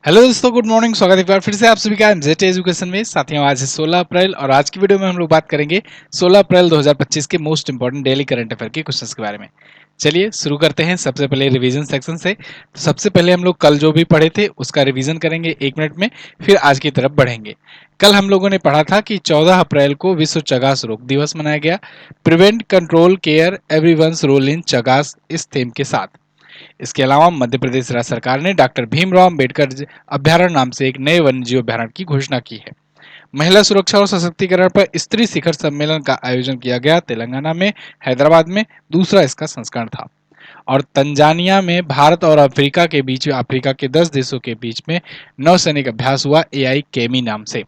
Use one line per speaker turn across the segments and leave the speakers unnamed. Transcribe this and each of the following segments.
Hello दोस्तों, good morning. स्वागत है एक बार फिर से आप सभी का एमजेड एजुकेशन में। साथियों, आज है 16 अप्रैल और आज की वीडियो में हम लोग बात करेंगे 16 अप्रैल 2025 के most important daily current affair के क्वेश्चंस के बारे में। चलिए शुरू करते हैं। सबसे पहले रिवीजन सेक्शन से। तो सबसे पहले हम लोग कल जो भी पढ़े थे उसका रिवीजन करेंगे 1 मिनट में, फिर आज की तरफ बढ़ेंगे। कल हम लोगों ने पढ़ा था कि 14 अप्रैल को विश्व चगास रोग दिवस मनाया गया। Prevent, control, care, everyone's role in Chagas, इस थीम के साथ। इसके अलावा मध्य प्रदेश राज्य सरकार ने डॉक्टर भीमराव अंबेडकर अभ्यारण्य नाम से एक नए वन्यजीव अभ्यारण्य की घोषणा की है। महिला सुरक्षा और सशक्तिकरण पर स्त्री शिखर सम्मेलन का आयोजन किया गया तेलंगाना में, हैदराबाद में। दूसरा इसका संस्करण था। और तंजानिया में भारत और अफ्रीका के बीच, अफ्रीका के 10 देशों के बीच में नौसैनिक अभ्यास हुआ एआई केमी नाम से।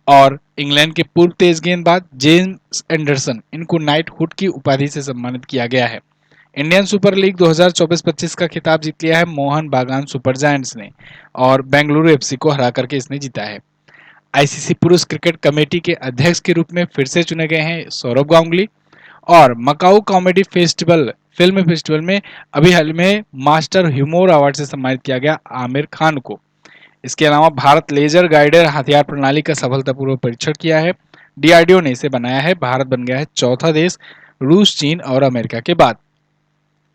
और इंग्लैंड के पूर्व तेज गेंदबाज जेम्स एंडरसन, इनको नाइटहुड की उपाधि से सम्मानित किया गया है। इंडियन सुपर लीग 2024-25 का खिताब जीत लिया है मोहन बागान सुपर जायंट्स ने, और बेंगलुरु एफसी को हरा करके इसने जीता है। आईसीसी पुरुष क्रिकेट कमेटी के अध्यक्ष के रूप में फिर से चुने गए हैं सौरव गांगुली। और Macau comedy festival, film festival में अभी हाल में मास्टर ह्यूमर अवार्ड से सम्मानित किया गया आमिर खान को। इसके अलावा भारत लेजर गाइडेड हथियार प्रणाली का सफलतापूर्वक परीक्षण किया है। डीआरडीओ ने इसे बनाया है। भारत बन गया है चौथा देश रूस, चीन और अमेरिका के बाद।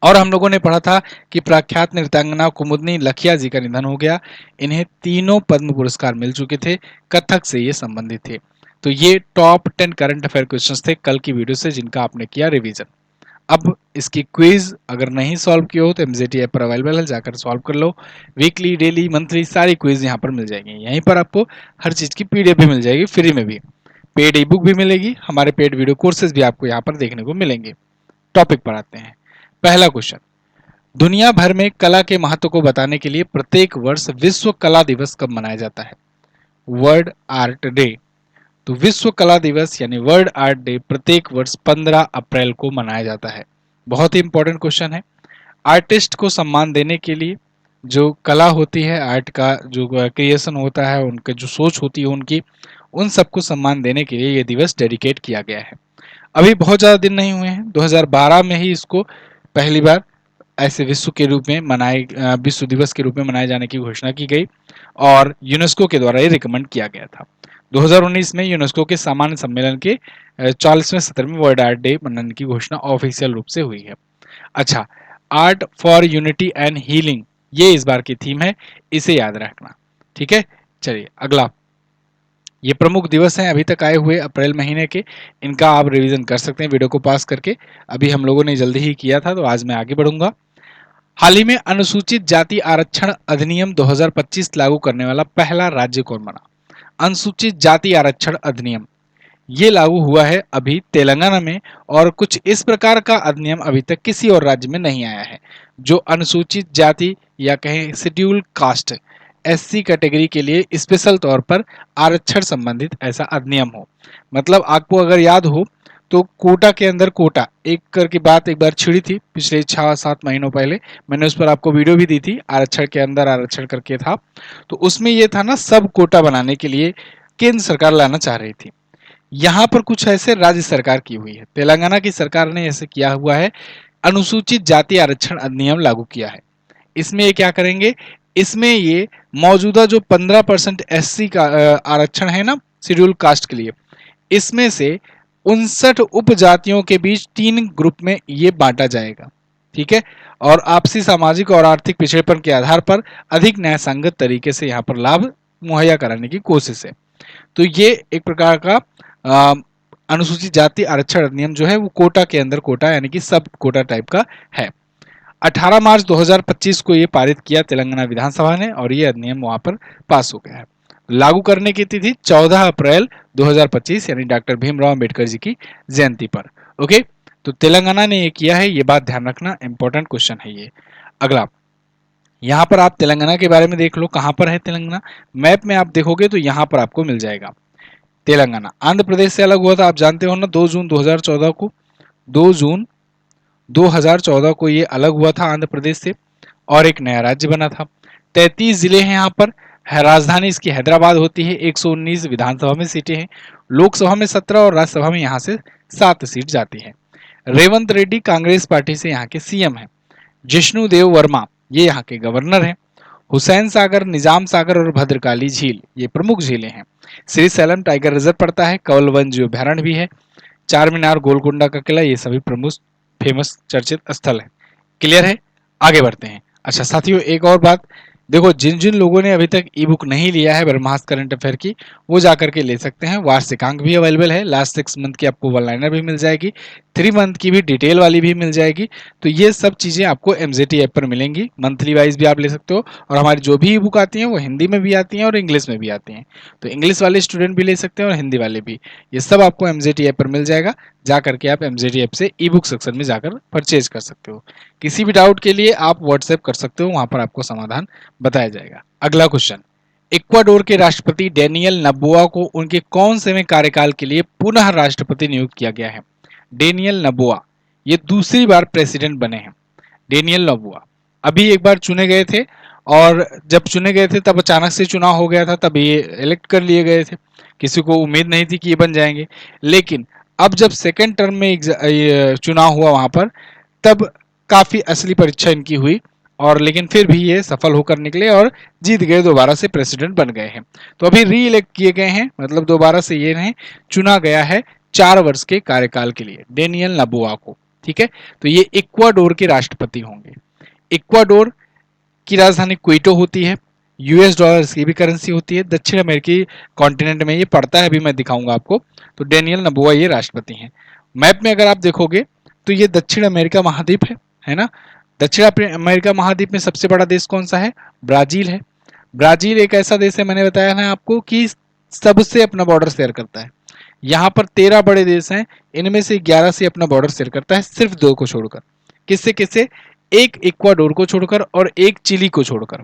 और हम लोगों ने पढ़ा था कि प्रख्यात नृत्यांगना कुमुदनी लखिया जी का निधन हो गया। इन्हें तीनों पद्म पुरस्कार मिल चुके थे, कथक से ये संबंधित थे। तो ये टॉप 10 करंट अफेयर क्वेश्चंस थे कल की वीडियो से, जिनका आपने किया रिवीजन। अब इसकी क्विज अगर नहीं सॉल्व किए हो तो एमजेटी ऐप पर अवेलेबल है, जाकर सॉल्व कर लो। वीकली, डेली, मंथली सारी क्विज यहाँ पर मिल जाएगी। यहीं पर आपको हर चीज की पीडीएफ भी मिल जाएगी फ्री में भी। पेड ई बुक भी मिलेगी, हमारे पेड वीडियो कोर्सेज भी आपको यहाँ पर देखने को मिलेंगे। टॉपिक पर आते हैं। पहला क्वेश्चन, दुनिया भर में कला के महत्व को बताने के लिए प्रत्येक वर्ष विश्व कला दिवस कब मनाया जाता है? World art day. तो विश्व कला दिवस यानी वर्ल्ड आर्ट डे प्रत्येक वर्ष 15 अप्रैल को मनाया जाता है। बहुत ही इंपॉर्टेंट क्वेश्चन है। आर्टिस्ट को सम्मान देने के लिए, जो कला होती है, आर्ट का जो क्रिएशन होता है, उनके जो सोच होती है उनकी, उन सबको सम्मान देने के लिए यह दिवस डेडिकेट किया गया है। अभी बहुत ज़्यादा दिन नहीं हुए हैं, 2012 में ही इसको पहली बार ऐसे विश्व दिवस के रूप में मनाए जाने की घोषणा की गई और यूनेस्को के द्वारा ये रिकमेंड किया गया था। 2019 में यूनेस्को के सामान्य सम्मेलन के 40वें सत्र में वर्ल्ड आर्ट डे मनाने की घोषणा ऑफिशियल रूप से हुई है। अच्छा, art for unity and healing, ये इस बार की थीम है, इसे याद रखना। ठीक है, चलिए अगला। ये प्रमुख दिवस हैं अभी तक आए हुए अप्रैल महीने के, इनका आप रिवीजन कर सकते हैं वीडियो को पास करके। अभी हम लोगों ने जल्दी ही किया था, तो आज मैं आगे बढ़ूंगा। हाल ही में अनुसूचित जाति आरक्षण अधिनियम 2025 लागू करने वाला पहला राज्य कौन बना? अनुसूचित जाति आरक्षण अधिनियम ये लागू हुआ है अभी तेलंगाना में, और कुछ इस प्रकार का अधिनियम अभी तक किसी और राज्य में नहीं आया है जो अनुसूचित जाति या कहें शेड्यूल कास्ट, एससी कैटेगरी के लिए स्पेशल तौर पर आरक्षण संबंधित ऐसा अधिनियम हो। मतलब आपको अगर याद हो तो कोटा के अंदर कोटा एक करके बात एक बार छिड़ी थी पिछले 6-7 महीनों पहले। मैंने उस पर आपको वीडियो भी दी थी, आरक्षण के अंदर आरक्षण करके था। तो उसमें ये था ना, सब कोटा बनाने के लिए केंद्र सरकार लाना चाह रही थी। यहाँ पर कुछ ऐसे राज्य सरकार की हुई है, तेलंगाना की सरकार ने ऐसे किया हुआ है, अनुसूचित जाति आरक्षण अधिनियम लागू किया है। इसमें ये क्या करेंगे, इसमें ये मौजूदा जो 15% एससी का आरक्षण है ना शेड्यूल कास्ट के लिए, इसमें से 59 उपजातियों के बीच 3 ग्रुप में ये बांटा जाएगा। ठीक है, और आपसी सामाजिक और आर्थिक पिछड़ेपन के आधार पर अधिक न्याय संगत तरीके से यहाँ पर लाभ मुहैया कराने की कोशिश है। तो ये एक प्रकार का अनुसूचित जाति आरक्षण अधिनियम जो है वो कोटा के अंदर कोटा यानी कि सब कोटा टाइप का है। 18 मार्च 2025 को ये पारित किया तेलंगाना विधानसभा ने, और ये अधिनियम वहां पर पास हो गया है। लागू करने की तिथि 14 अप्रैल 2025 यानी डॉक्टर भीमराव अंबेडकर जी की जयंती पर। ओके, तो तेलंगाना ने ये किया है, ये बात ध्यान रखना, इंपॉर्टेंट क्वेश्चन है ये। अगला, यहाँ पर आप तेलंगाना के बारे में देख लो, कहां पर है तेलंगाना। मैप में आप देखोगे तो यहाँ पर आपको मिल जाएगा तेलंगाना। आंध्र प्रदेश से अलग हुआ था, आप जानते हो ना, 2 जून 2014 को, 2 जून 2014 को ये अलग हुआ था आंध्र प्रदेश से, और एक नया राज्य बना था। 33 जिले हैं यहाँ पर। राजधानी इसकी हैदराबाद होती है। 119 विधानसभा में सीटें हैं, लोकसभा में 17 और राज्यसभा में यहाँ से 7 सीट जाती है। रेवंत रेड्डी कांग्रेस पार्टी से यहाँ के सीएम हैं। जिष्णु देव वर्मा ये यहाँ के गवर्नर हैं। हुसैन सागर, निजाम सागर और भद्रकाली झील ये प्रमुख झीलें हैं। श्री सैलम टाइगर रिजर्व पड़ता है, कंवल वन्य अभ्यारण्य भी है, चार मीनार, गोलकुंडा का किला, ये सभी प्रमुख फेमस चर्चित स्थल है। क्लियर है, आगे बढ़ते हैं। अच्छा साथियों, एक और बात देखो, जिन जिन लोगों ने अभी तक ई बुक नहीं लिया है ब्रह्मास्त्र करंट अफेयर की, वो जाकर के ले सकते हैं। वार्षिकांक भी अवेलेबल है, लास्ट 6 मंथ की आपको वन लाइनर भी मिल जाएगी, 3 मंथ की भी डिटेल वाली भी मिल जाएगी। तो ये सब चीजें आपको एमजेटी ऐप पर मिलेंगी, मंथली वाइज भी आप ले सकते हो। और हमारी जो भी ई बुक आती हैं वो हिंदी में भी आती हैं और इंग्लिश में भी आती हैं, तो इंग्लिश वाले स्टूडेंट भी ले सकते हैं और हिंदी वाले भी। ये सब आपको एमजेटी ऐप पर मिल जाएगा, जा करके आप एमजेटी ऐप से ई बुक सेक्शन में जाकर परचेज कर सकते हो। किसी भी डाउट के लिए आप व्हाट्सएप कर सकते हो, वहां पर आपको समाधान बताया जाएगा। अगला क्वेश्चन, इक्वाडोर के राष्ट्रपति डेनियल नबोआ को उनके कौन से कार्यकाल के लिए पुनः राष्ट्रपति नियुक्त किया गया है? डेनियल नबोआ ये दूसरी बार प्रेसिडेंट बने हैं। डेनियल नबोआ अभी एक बार चुने गए थे, और जब चुने गए थे तब अचानक से चुनाव हो गया था, तब ये इलेक्ट कर लिए गए थे। किसी को उम्मीद नहीं थी कि ये बन जाएंगे, लेकिन अब जब सेकेंड टर्म में चुनाव हुआ वहां पर, तब काफी असली परीक्षा इनकी हुई, और लेकिन फिर भी ये सफल होकर निकले और जीत गए, दोबारा से प्रेसिडेंट बन गए हैं। तो अभी री इलेक्ट किए गए हैं, मतलब दोबारा से ये नहीं चुना गया है 4 वर्ष के कार्यकाल के लिए डेनियल नबोआ को। ठीक है, तो ये इक्वाडोर के राष्ट्रपति होंगे। इक्वाडोर की राजधानी क्विटो होती है, यूएस डॉलर की भी करेंसी होती है, दक्षिण अमेरिकी कॉन्टिनेंट में ये पड़ता है, अभी मैं दिखाऊंगा आपको। तो डेनियल नबोआ ये राष्ट्रपति हैं। मैप में अगर आप देखोगे तो ये दक्षिण अमेरिका महाद्वीप है ना। दक्षिण अमेरिका महाद्वीप में सबसे बड़ा देश कौन सा है? ब्राजील है। ब्राजील एक ऐसा देश है, मैंने बताया ना आपको, कि सबसे अपना बॉर्डर शेयर करता है। यहाँ पर 13 बड़े देश हैं, इनमें से 11 से अपना बॉर्डर शेयर करता है, सिर्फ 2 को छोड़कर। किससे किससे? एक इक्वाडोर को छोड़कर और एक चिली को छोड़कर,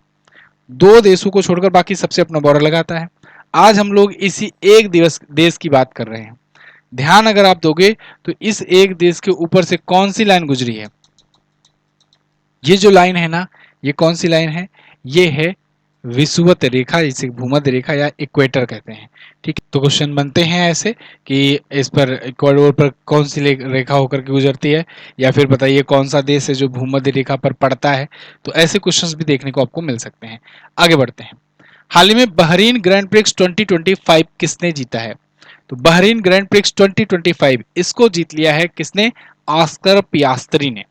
2 देशों को छोड़कर बाकी सबसे अपना बॉर्डर लगाता है। आज हम लोग इसी एक देश की बात कर रहे हैं। ध्यान अगर आप दोगे तो इस एक देश के ऊपर से कौन सी लाइन गुजरी है? ये जो लाइन है ना, ये कौन सी लाइन है? ये है विषुवत रेखा, जिसे भूमध्य रेखा या इक्वेटर कहते हैं। ठीक है, तो क्वेश्चन बनते हैं ऐसे कि इस पर इक्वाडोर पर कौन सी रेखा होकर के गुजरती है, या फिर बताइए कौन सा देश है जो भूमध्य रेखा पर पड़ता है। तो ऐसे क्वेश्चंस भी देखने को आपको मिल सकते हैं। आगे बढ़ते हैं। हाल ही में बहरीन ग्रैंड प्रिक्स 2025 किसने जीता है? तो बहरीन ग्रैंड प्रिक्स 2025 इसको जीत लिया है किसने? ऑस्कर पियास्त्री ने।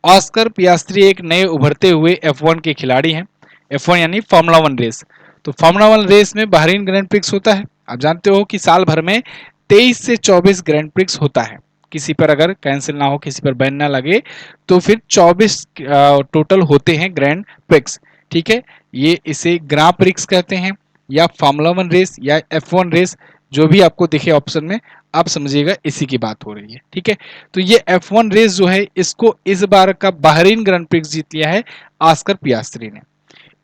ऑस्कर पियास्त्री एक नए उभरते हुए F1 के खिलाड़ी हैं। F1 यानी फार्मूला 1 रेस। तो फार्मूला 1 रेस में बहरीन ग्रैंड प्रिक्स होता है। आप जानते हो कि साल भर में 23 से 24 ग्रैंड प्रिक्स होता है। किसी पर अगर कैंसिल ना हो, किसी पर बैन ना लगे, तो फिर 24 टोटल होते हैं ग्रैंड प्रिक्स। ठीक है, ये इसे ग्रां प्रिक्स कहते हैं, या फार्मूला 1 रेस, या F1 रेस, जो भी आपको दिखे ऑप्शन में, आप समझिएगा इसी की बात हो रही है। ठीक है, तो ये F1 रेस जो है, इसको इस बार का बहरीन ग्रैंड प्रिक्स जीत लिया है ऑस्कर पियास्त्री ने।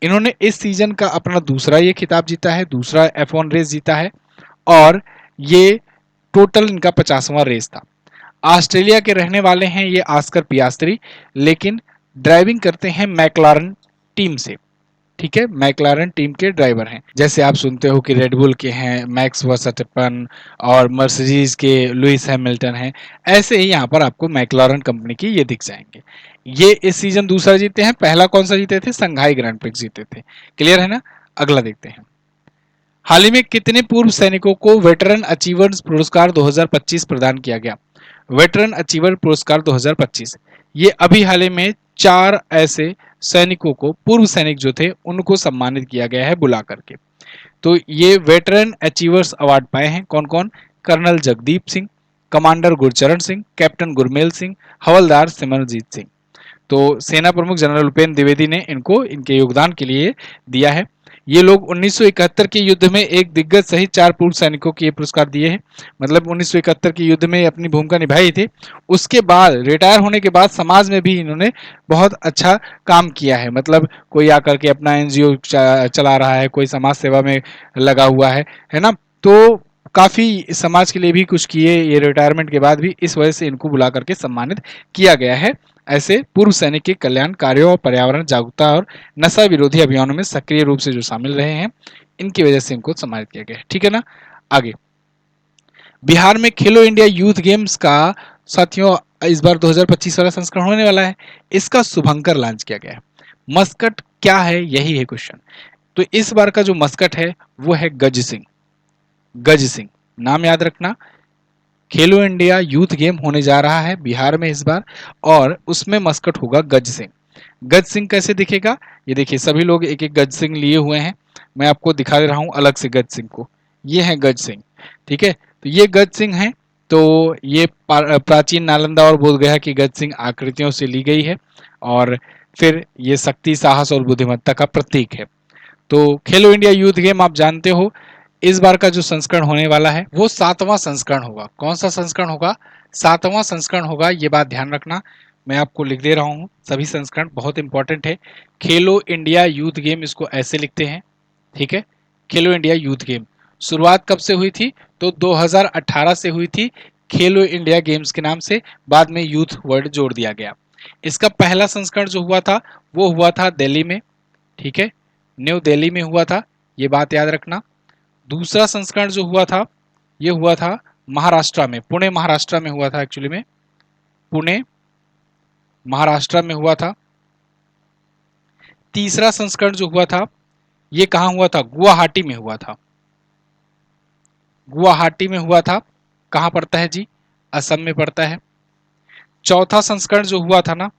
इन्होंने इस सीजन का अपना दूसरा ये खिताब जीता है, दूसरा F1 रेस जीता है, और ये टोटल इनका 50वां रेस था। ऑस्ट्रेलिया के रहने वाले हैं ये ऑस्कर पियास्त्री, लेकिन ड्राइविंग करते हैं मैकलारन टीम से। ठीक है, मैकलारन टीम के ड्राइवर हैं। जैसे आप सुनते हो कि रेडबुल के हैं मैक्स वर्स्टैपेन, और मर्सिडीज के लुइस हैमिल्टन हैं, ऐसे ही यहाँ पर आपको मैकलारन कंपनी की ये दिख जाएंगे। ये इस सीजन दूसरा जीते हैं, पहला कौन सा जीते थे? संघाई ग्रैंड प्रिक्स जीते थे। क्लियर है ना? अगला देखते हैं। हाल ही में कितने पूर्व सैनिकों को वेटरन अचीवर्स पुरस्कार 2025 प्रदान किया गया? वेटरन अचीवर पुरस्कार 2025 ये अभी हाल ही में 4 ऐसे सैनिकों को, पूर्व सैनिक जो थे, उनको सम्मानित किया गया है बुला करके। तो ये वेटरन अचीवर्स अवार्ड पाए हैं कौन कौन? Colonel Jagdeep Singh, commander Gurcharan Singh, captain Gurmel Singh, हवलदार सिमरनजीत सिंह। तो सेना प्रमुख जनरल उपेंद्र द्विवेदी ने इनको इनके योगदान के लिए दिया है। ये लोग 1971 के युद्ध में एक दिग्गज सहित 4 पूर्व सैनिकों को ये पुरस्कार दिए हैं। मतलब 1971 के युद्ध में अपनी भूमिका निभाई थी। उसके बाद रिटायर होने के बाद समाज में भी इन्होंने बहुत अच्छा काम किया है। मतलब कोई आकर के अपना एनजीओ चला रहा है, कोई समाज सेवा में लगा हुआ है ना। तो काफी समाज के लिए भी कुछ किए ये रिटायरमेंट के बाद भी, इस वजह से इनको बुला करके सम्मानित किया गया है। ऐसे पूर्व सैनिक के कल्याण कार्यों और पर्यावरण जागरूकता और नशा विरोधी अभियानों में सक्रिय रूप से जो शामिल रहे हैं, इनकी वजह से इनको सम्मानित किया गया है। ठीक है ना? आगे, बिहार में खेलो इंडिया यूथ गेम्स का साथियों इस बार 2025 वाला संस्करण होने वाला है। इसका शुभंकर लॉन्च किया गया है। मस्कट क्या है, यही है क्वेश्चन। तो इस बार का जो मस्कट है वो है गज सिंह। गज सिंह नाम याद रखना। खेलो इंडिया यूथ गेम होने जा रहा है बिहार में इस बार, और उसमें मस्कट होगा गज सिंह। गज सिंह कैसे दिखेगा, ये देखिए सभी लोग एक एक गज सिंह लिए हुए हैं। मैं आपको दिखा दे रहा हूं अलग से गज सिंह को। ये है गज सिंह, ठीक है। तो ये गज सिंह है। तो ये प्राचीन नालंदा और बोधगया की गज सिंह आकृतियों से ली गई है, और फिर ये शक्ति, साहस और बुद्धिमत्ता का प्रतीक है। तो खेलो इंडिया यूथ गेम आप जानते हो, इस बार का जो संस्करण होने वाला है वो 7वां संस्करण होगा। कौन सा संस्करण होगा, 7वां संस्करण होगा, ये बात ध्यान रखना। मैं आपको लिख दे रहा हूँ, सभी संस्करण बहुत इंपॉर्टेंट है। खेलो इंडिया यूथ गेम इसको ऐसे लिखते हैं, ठीक है। खेलो इंडिया यूथ गेम शुरुआत कब से हुई थी, तो 2018 से हुई थी, खेलो इंडिया गेम्स के नाम से। बाद में यूथ वर्ड जोड़ दिया गया। इसका पहला संस्करण जो हुआ था वो हुआ था दिल्ली में, ठीक है, न्यू दिल्ली में हुआ था, ये बात याद रखना। दूसरा संस्करण जो हुआ था ये हुआ था महाराष्ट्र में, पुणे महाराष्ट्र में हुआ था, एक्चुअली में पुणे महाराष्ट्र में हुआ था। तीसरा संस्करण जो हुआ था ये कहां हुआ था, गुवाहाटी में हुआ था। गुवाहाटी में हुआ था, कहां पड़ता है जी, असम में पड़ता है। चौथा संस्करण जो हुआ था ना,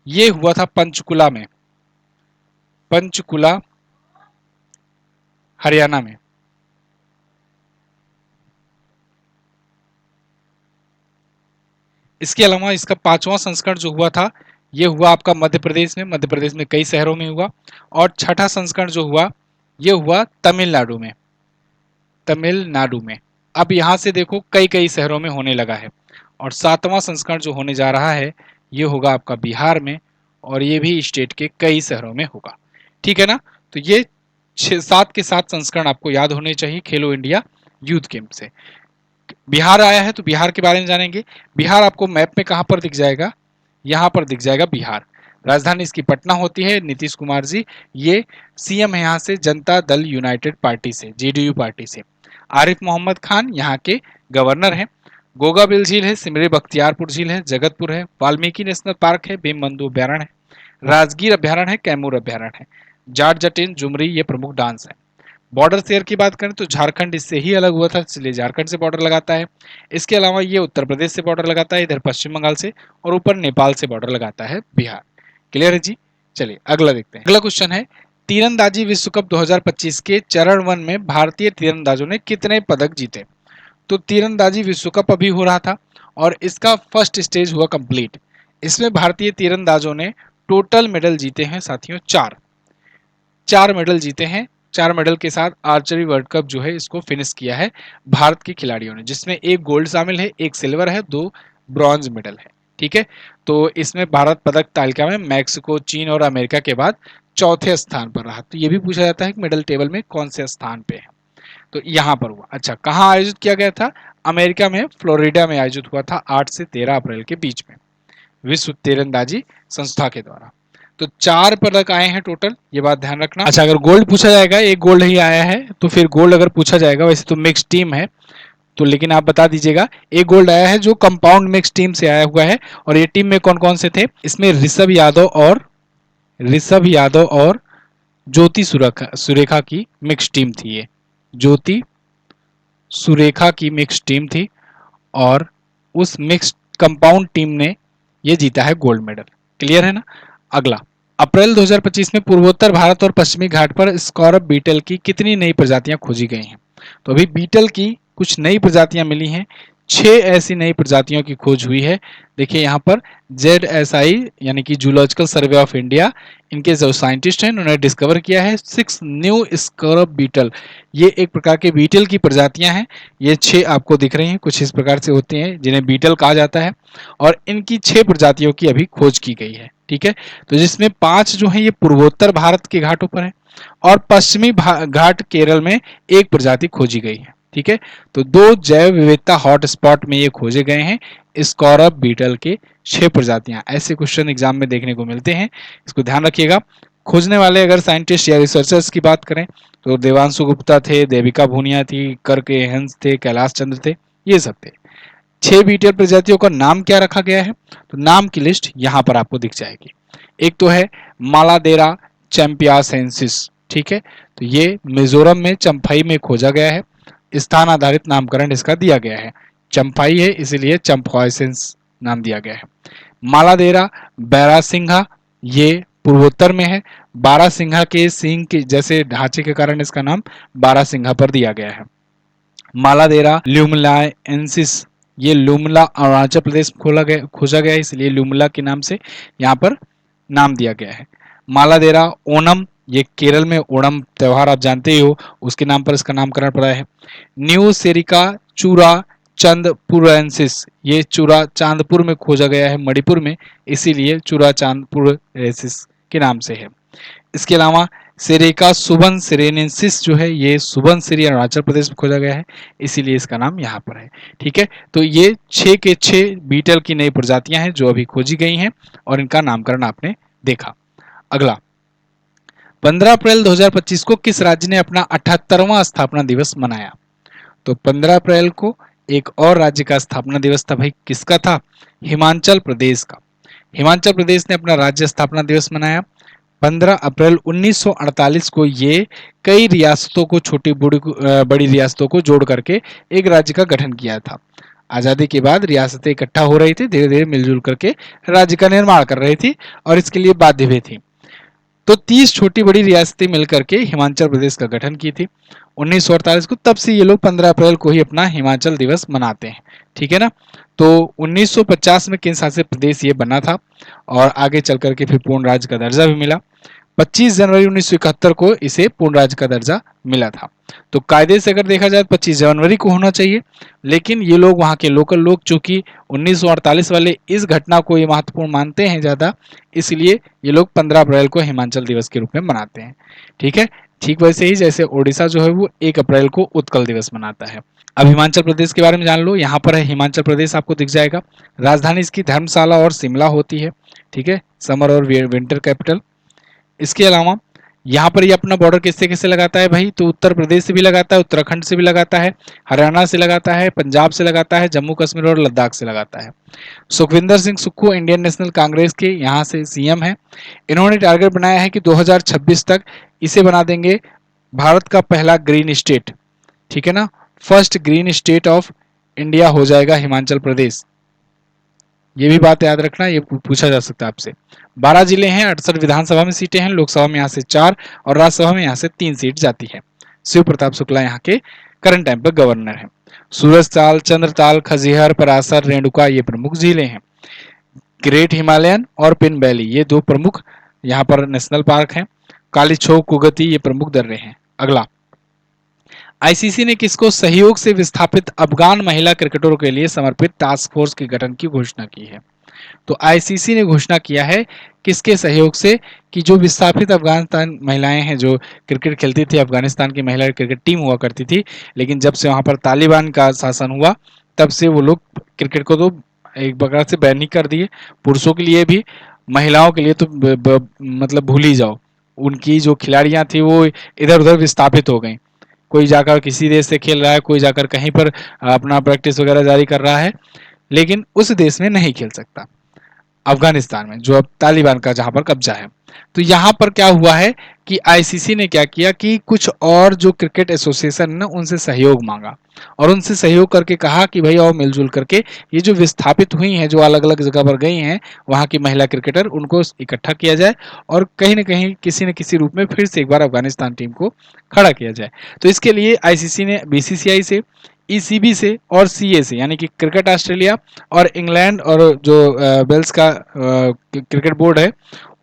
ये हुआ था पंचकुला में, पंचकुला हरियाणा में। इसके अलावा इसका 5वां संस्करण जो हुआ था ये हुआ आपका मध्य प्रदेश में, मध्य प्रदेश में कई शहरों में हुआ। और छठा संस्करण जो हुआ ये हुआ तमिलनाडु में, तमिलनाडु में। अब यहां से देखो कई कई शहरों में होने लगा है। और 7वां संस्करण जो होने जा रहा है ये होगा आपका बिहार में, और ये भी स्टेट के कई शहरों में होगा, ठीक है ना। तो ये 7 के 7 संस्करण आपको याद होने चाहिए खेलो इंडिया यूथ गेम से। बिहार आया है तो बिहार के बारे में जानेंगे। बिहार आपको मैप में कहां पर दिख जाएगा, यहां पर दिख जाएगा बिहार। राजधानी इसकी पटना होती है। नीतीश कुमार जी ये सीएम है यहाँ से, जनता दल यूनाइटेड पार्टी से, जेडीयू पार्टी से। आरिफ मोहम्मद खान यहाँ के गवर्नर हैं। गोगाबिल झील है, सिमरी बख्तियारपुर झील है, जगतपुर है, वाल्मीकि नेशनल पार्क है, भीमबंधु अभ्यारण्य है, राजगीर अभ्यारण्य है, कैमूर अभ्यारण्य है, जाट जटिन जुमरी ये प्रमुख डांस है। बॉर्डर शेयर की बात करें तो झारखंड इससे ही अलग हुआ था, इसलिए झारखंड से बॉर्डर लगाता है। इसके अलावा ये उत्तर प्रदेश से बॉर्डर लगाता है, इधर पश्चिम बंगाल से, और ऊपर नेपाल से बॉर्डर लगाता है बिहार। क्लियर है जी। चलिए अगला देखते हैं। अगला क्वेश्चन है, तीरंदाजी विश्व कप 2025 के चरण 1 में भारतीय तीरंदाजों ने कितने पदक जीते। तो तीरंदाजी विश्व कप अभी हो रहा था और इसका फर्स्ट स्टेज हुआ कंप्लीट। इसमें भारतीय तीरंदाजों ने टोटल मेडल जीते हैं साथियों, 4 मेडल जीते हैं। 4 मेडल के साथ आर्चरी वर्ल्ड कप जो है इसको फिनिश किया है भारत के खिलाड़ियों ने, जिसमें एक गोल्ड शामिल है, एक सिल्वर है, 2 ब्रॉन्ज मेडल है, ठीक है। तो इसमें भारत पदक तालिका में मैक्सिको, चीन और अमेरिका के बाद चौथे स्थान पर रहा। तो ये भी पूछा जाता है कि मेडल टेबल में कौन से स्थान पे है, तो यहाँ पर हुआ। अच्छा, कहाँ आयोजित किया गया था, अमेरिका में फ्लोरिडा में आयोजित हुआ था 8 से 13 अप्रैल के बीच में, विश्व तीरंदाजी संस्था के द्वारा। तो 4 पदक आए हैं टोटल, ये बात ध्यान रखना। अच्छा, अगर गोल्ड पूछा जाएगा, एक गोल्ड ही आया है, तो फिर गोल्ड अगर पूछा जाएगा, वैसे तो मिक्स टीम है तो, लेकिन आप बता दीजिएगा एक गोल्ड आया है जो कंपाउंड मिक्स टीम से आया हुआ है। और ये टीम में कौन कौन से थे, इसमें ऋषभ यादव और ज्योति सुरेखा की मिक्स टीम थी। ये ज्योति सुरेखा की मिक्स टीम थी, और उस मिक्स कंपाउंड टीम ने ये जीता है गोल्ड मेडल। क्लियर है ना। अगला, अप्रैल 2025 में पूर्वोत्तर भारत और पश्चिमी घाट पर स्कॉर्ब बीटल की कितनी नई प्रजातियां खोजी गई हैं। तो अभी बीटल की कुछ नई प्रजातियां मिली हैं, 6 ऐसी नई प्रजातियों की खोज हुई है। देखिए यहाँ पर ZSI यानी कि जूलॉजिकल सर्वे ऑफ इंडिया, इनके जो साइंटिस्ट हैं उन्होंने डिस्कवर किया है 6 न्यू स्कॉर्ब बीटल। ये एक प्रकार के बीटल की प्रजातियां हैं। ये 6 आपको दिख रही हैं, कुछ इस प्रकार से होते हैं जिन्हें बीटल कहा जाता है, और इनकी 6 प्रजातियों की अभी खोज की गई है, ठीक है। तो जिसमें 5 जो है ये पूर्वोत्तर भारत के घाटों पर है, और पश्चिमी घाट केरल में एक प्रजाति खोजी गई है, ठीक है। तो 2 जैव विविधता हॉटस्पॉट में ये खोजे गए हैं स्कॉर्ब बीटल के 6 प्रजातियां। ऐसे क्वेश्चन एग्जाम में देखने को मिलते हैं, इसको ध्यान रखिएगा। खोजने वाले अगर साइंटिस्ट या रिसर्चर्स की बात करें तो देवांशु गुप्ता थे, देविका भूनिया थी, कर के हंस थे, कैलाश चंद्र थे, ये सब थे। 6 बीटल प्रजातियों का नाम क्या रखा गया है, तो नाम की लिस्ट यहां पर आपको दिख जाएगी। एक तो है मालादेरा चैंपियासेंसिस, ठीक है। तो ये मिजोरम में चंफाई में खोजा गया है। स्थान आधारित नामकरण इसका दिया गया है, चंफाई है इसलिए चंफाइसेंस नाम दिया गया है। मालादेरा बैरासिंघा, ये पूर्वोत्तर में है। बारासिंघा के सिंह के जैसे ढांचे के कारण इसका नाम बारासिंघा पर दिया गया है। मालादेरा ल्यूमलाएंसिस, ये लुमला अरुणाचल प्रदेश खोजा गया इसलिए लुमला के नाम से यहाँ पर नाम दिया गया है। मालादेरा ओणम, ये केरल में ओणम त्योहार आप जानते ही हो, उसके नाम पर इसका नामकरण पड़ा है। न्यू सेरिका चूरा चंदपुरेंसिस, ये चूरा चांदपुर में खोजा गया है मणिपुर में, इसीलिए चूरा चांदपुरेंसिस के नाम से है। इसके अलावा सेरेका सुबन सिरेनेंसिस जो है ये सुबन सिरी अरुणाचल प्रदेश में खोजा गया है, इसीलिए इसका नाम यहाँ पर है, ठीक है। तो ये 6 के 6 बीटल की नई प्रजातियां हैं जो अभी खोजी गई हैं और इनका नामकरण आपने देखा। अगला 15 अप्रैल 2025 को किस राज्य ने अपना 78वां स्थापना दिवस मनाया? तो 15 अप्रैल को एक और राज्य का स्थापना दिवस था भाई, किसका था? हिमाचल प्रदेश का। हिमाचल प्रदेश ने अपना राज्य स्थापना दिवस मनाया 15 अप्रैल 1948 को। ये कई रियासतों को छोटी बड़ी रियासतों को जोड़ करके एक राज्य का गठन किया था। आज़ादी के बाद रियासतें इकट्ठा हो रही थी, धीरे धीरे मिलजुल करके राज्य का निर्माण कर रही थी और इसके लिए बाध्य भी थी। तो 30 छोटी बड़ी रियासतें मिलकर के हिमाचल प्रदेश का गठन की थी 1948 को। तब से ये लोग 15 अप्रैल को ही अपना हिमाचल दिवस मनाते हैं, ठीक है ना। तो 1950 में केंद्र शासित प्रदेश ये बना था और आगे चल करके फिर पूर्ण राज्य का दर्जा भी मिला। 25 जनवरी 1971 को इसे पूर्ण राज्य का दर्जा मिला था। तो कायदे से अगर देखा जाए 25 जनवरी को होना चाहिए, लेकिन ये लोग वहाँ के लोकल लोग चूंकि 1948 वाले इस घटना को ये महत्वपूर्ण मानते हैं ज़्यादा, इसलिए ये लोग 15 अप्रैल को हिमाचल दिवस के रूप में मनाते हैं, ठीक है। ठीक वैसे ही जैसे ओडिशा जो है वो 1 अप्रैल को उत्कल दिवस मनाता है। अब हिमाचल प्रदेश के बारे में जान लो, यहाँ पर है हिमाचल प्रदेश आपको दिख जाएगा। राजधानी इसकी धर्मशाला और शिमला होती है, ठीक है, समर और विंटर कैपिटल। इसके अलावा यहाँ पर ये अपना बॉर्डर किससे किससे लगाता है भाई? तो उत्तर प्रदेश से भी लगाता है, उत्तराखंड से भी लगाता है, हरियाणा से लगाता है, पंजाब से लगाता है, जम्मू कश्मीर और लद्दाख से लगाता है। सुखविंदर सिंह सुक्खू इंडियन नेशनल कांग्रेस के यहाँ से सीएम है। इन्होंने टारगेट बनाया है कि 2026 तक इसे बना देंगे भारत का पहला ग्रीन स्टेट, ठीक है ना। First green state of India हो जाएगा हिमाचल प्रदेश। ये भी बात याद रखना, ये पूछा जा सकता है आपसे। 12 जिले हैं, 68 विधानसभा में सीटें हैं, लोकसभा में यहाँ से 4 और राज्यसभा में यहाँ से 3 सीट जाती है। शिव प्रताप शुक्ला यहाँ के करंट टाइम पर गवर्नर हैं। सूरजताल, चंद्रताल, खजीहर, परासर, रेणुका ये प्रमुख झीलें हैं। ग्रेट हिमालयन और पिन वैली ये 2 प्रमुख यहाँ पर नेशनल पार्क हैं। कालीछो, कुगती ये प्रमुख दर्रे हैं। अगला, आईसीसी ने किसको सहयोग से विस्थापित अफगान महिला क्रिकेटरों के लिए समर्पित टास्क फोर्स के गठन की घोषणा की है? तो आईसीसी ने घोषणा किया है किसके सहयोग से कि जो विस्थापित अफगानिस्तान महिलाएं हैं जो क्रिकेट खेलती थी, अफगानिस्तान की महिला क्रिकेट टीम हुआ करती थी, लेकिन जब से वहां पर तालिबान का शासन हुआ तब से वो लोग क्रिकेट को तो एक प्रकार से बैन ही कर दिए। पुरुषों के लिए भी, महिलाओं के लिए तो मतलब भूल ही जाओ। उनकी जो खिलाड़ियां थी वो इधर उधर विस्थापित हो गई। कोई जाकर किसी देश से खेल रहा है, कोई जाकर कहीं पर अपना प्रैक्टिस वगैरह जारी कर रहा है, लेकिन उस देश में नहीं खेल सकता, अफगानिस्तान में जो अब तालिबान का जहां पर कब्जा है। तो यहां पर क्या हुआ है कि आईसीसी ने क्या किया कि कुछ और जो क्रिकेट एसोसिएशन ने उनसे सहयोग मांगा और उनसे सहयोग करके कहा कि भाई आओ मिलजुल करके ये जो विस्थापित हुई हैं, जो अलग अलग जगह पर गई हैं वहां की महिला क्रिकेटर, उनको इकट्ठा किया जाए और कहीं ना कहीं किसी न किसी रूप में फिर से एक बार अफगानिस्तान टीम को खड़ा किया जाए। तो इसके लिए आईसीसी ने बीसीसीआई से, ईसीबी से और सीए से यानी कि क्रिकेट ऑस्ट्रेलिया और इंग्लैंड और जो वेल्स का क्रिकेट बोर्ड है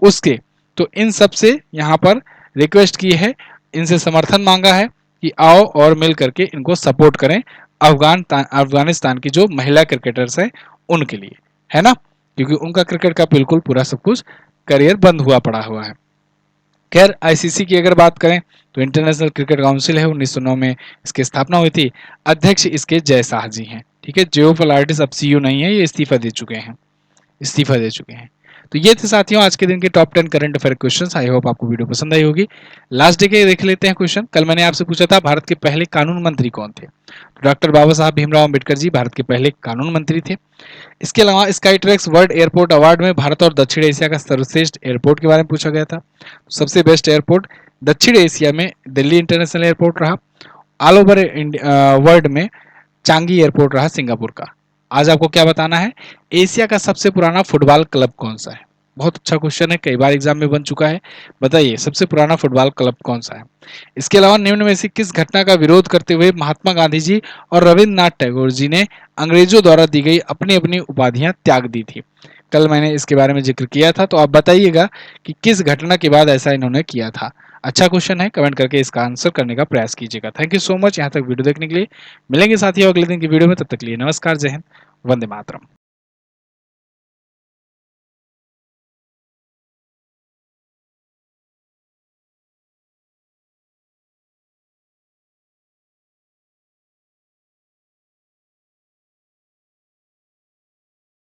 उसके, तो इन सब से यहाँ पर रिक्वेस्ट की है, इनसे समर्थन मांगा है कि आओ और मिल करके इनको सपोर्ट करें अफगानिस्तान की जो महिला क्रिकेटर्स हैं उनके लिए, है ना, क्योंकि उनका क्रिकेट का बिल्कुल पूरा सब कुछ करियर बंद हुआ पड़ा हुआ है। खैर आईसीसी की अगर बात करें तो इंटरनेशनल क्रिकेट काउंसिल है, 1909 में इसकी स्थापना हुई थी। अध्यक्ष इसके जय शाह जी हैं, ठीक है। जियो पलार्टिस अब सीईओ नहीं है, ये इस्तीफा दे चुके हैं। तो ये थे साथियों आज के दिन के top 10 current affair questions. I hope आपको वीडियो पसंद आई होगी। लास्ट डे के देख लेते हैं क्वेश्चन। कल मैंने आपसे पूछा था भारत के पहले कानून मंत्री कौन थे। डॉक्टर बाबा साहब भीमराव अंबेडकर जी भारत के पहले कानून मंत्री थे। इसके अलावा sky tracks world airport award में भारत और दक्षिण एशिया का सर्वश्रेष्ठ एयरपोर्ट के बारे में पूछा गया था। सबसे बेस्ट एयरपोर्ट दक्षिण एशिया में दिल्ली इंटरनेशनल एयरपोर्ट रहा। ऑल ओवर वर्ल्ड में चांगी एयरपोर्ट रहा सिंगापुर का। आज आपको क्या बताना है, एशिया का सबसे पुराना फुटबॉल क्लब कौन सा है। बहुत अच्छा क्वेश्चन है, कई बार एग्जाम में बन चुका है। बताइए सबसे पुराना फुटबॉल क्लब कौन सा है। इसके अलावा निम्न में से किस घटना का विरोध करते हुए महात्मा गांधी जी और रविन्द्रनाथ टैगोर जी ने अंग्रेजों द्वारा दी गई अपनी अपनी उपाधियां त्याग दी थी। कल मैंने इसके बारे में जिक्र किया था, तो आप बताइएगा कि किस घटना के बाद ऐसा इन्होंने किया था। अच्छा क्वेश्चन है, कमेंट करके इसका आंसर करने का प्रयास कीजिएगा। थैंक यू सो मच यहाँ तक वीडियो देखने के लिए। मिलेंगे साथियों अगले दिन की वीडियो में, तब तक के लिए नमस्कार, जय हिंद, वंदे मातरम।